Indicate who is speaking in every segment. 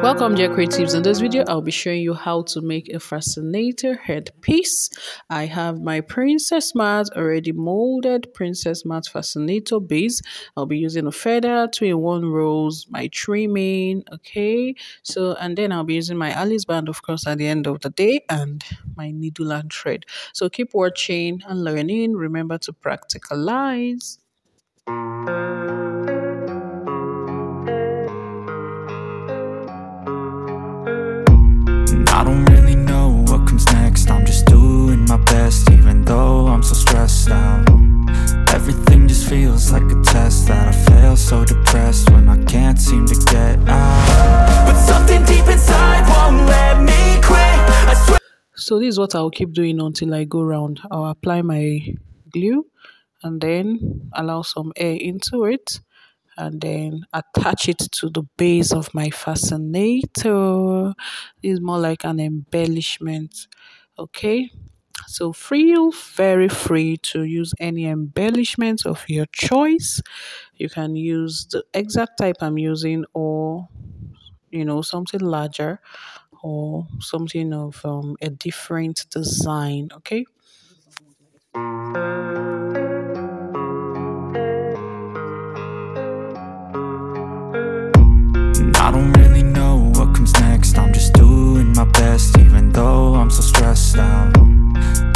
Speaker 1: Welcome dear creatives. In this video I'll be showing you how to make a fascinator headpiece. I have my princess mat already molded, princess mat fascinator base. I'll be using a feather, 2-in-1 rolls, my trimming, okay, so and then I'll be using my Alice band of course at the end of the day, and my needle and thread. So keep watching and learning. Remember to practicalize.
Speaker 2: I don't really know what comes next. I'm just doing my best, even though I'm so stressed out. Everything just feels like a test that I fail, so depressed when I can't seem to get out. But something deep inside won't let me quit. I swear.
Speaker 1: So this is what I'll keep doing until I go round. I'll apply my glue and then allow some air into it and then attach it to the base of my fascinator. It's more like an embellishment, okay? So feel very free to use any embellishment of your choice. You can use the exact type I'm using, or something larger, or something of a different design, okay?
Speaker 2: I don't really know what comes next. I'm just doing my best, even though I'm so stressed out.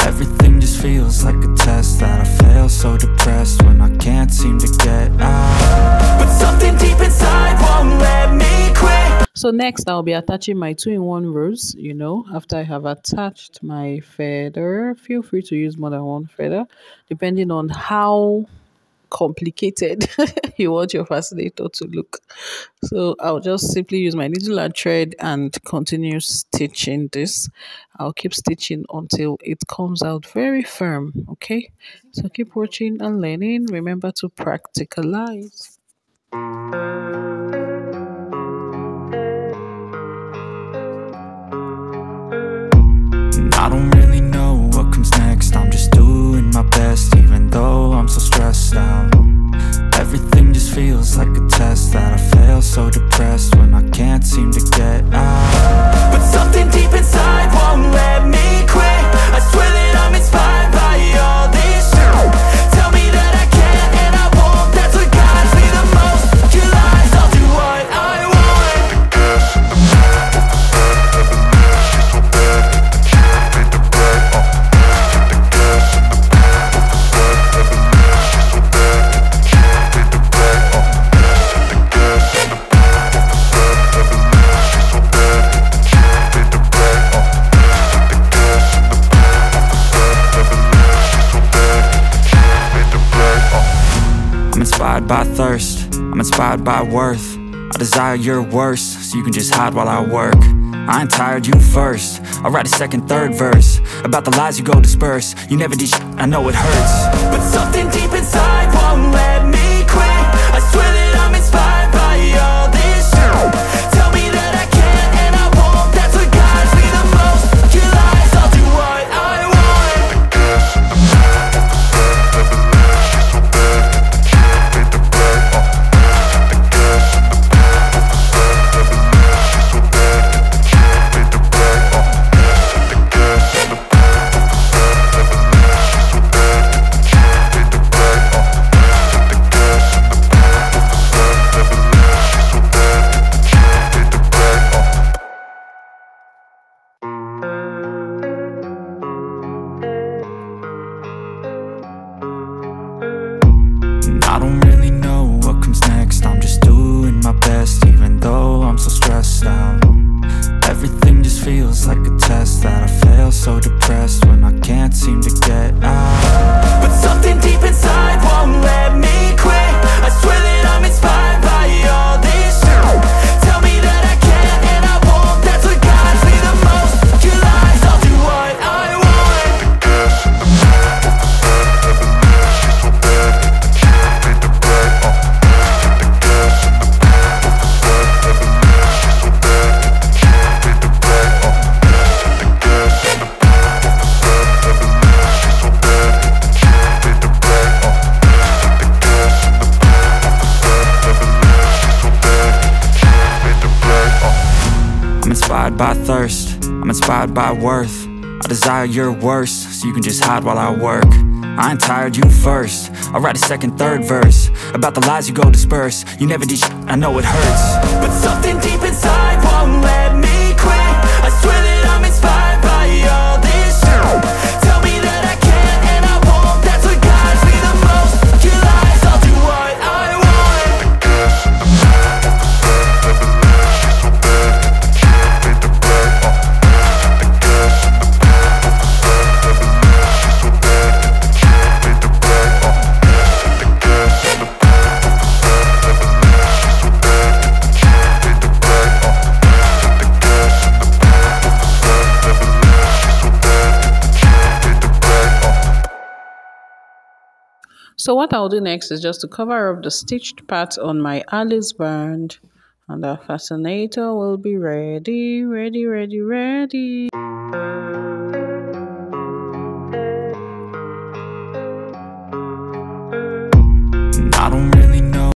Speaker 2: Everything just feels like a test that I fail, so depressed when I can't seem to get out. But something deep inside won't let me quit.
Speaker 1: So next I'll be attaching my 2-in-1 rows. After I have attached my feather, feel free to use more than one feather depending on how complicated you want your fascinator to look. So I'll just simply use my needle and thread and continue stitching this. I'll keep stitching until it comes out very firm, okay? So keep watching and learning. Remember to practicalize.
Speaker 2: I don't really know what comes next. I'm just doing my best, even though I'm so stressed out. Everything just feels like a test that I fail, so depressed when I can't seem to get out. But something deep inside won't let me quit. I swear that I'm inspired by all this shit. Tell me that I can and I won't. That's what guides me the most. Your lies, I'll do what I want. I'm inspired by thirst, I'm inspired by worth. I desire your worst, so you can just hide while I work. I ain't tired, you first. I'll write a second, third verse about the lies you go disperse. You never did shit, I know it hurts. But something deep inside won't let me quit. I swear that I'm inspired by all this shit. Tell me that I can and I won't. That's what guides me the most. Your lies, I'll do what I want. I don't really know what comes next. I'm just doing my best, even though I'm so stressed out. Everything just feels like a test that I fail, so depressed when I can't seem to get out. But something deep inside won't let me quit. I swear that I'm inspired by all this shit. Tell me that I can and I won't. That's what guides me the most. Your lies, I'll do what I want. inspired by thirst, I'm inspired by worth. I desire your worst, so you can just hide while I work. I ain't tired, you first. I'll write a second, third verse about the lies you go disperse. You never did shit, I know it hurts, but something deep inside won't let me quit. I swear that I'm inspired by all this shit. Tell me that I can't and I won't. That's what guides me the most. Your lies, I'll do what I
Speaker 1: So what I'll do next is just to cover up the stitched part on my Alice band, and the fascinator will be ready, ready, ready, ready.
Speaker 2: I don't really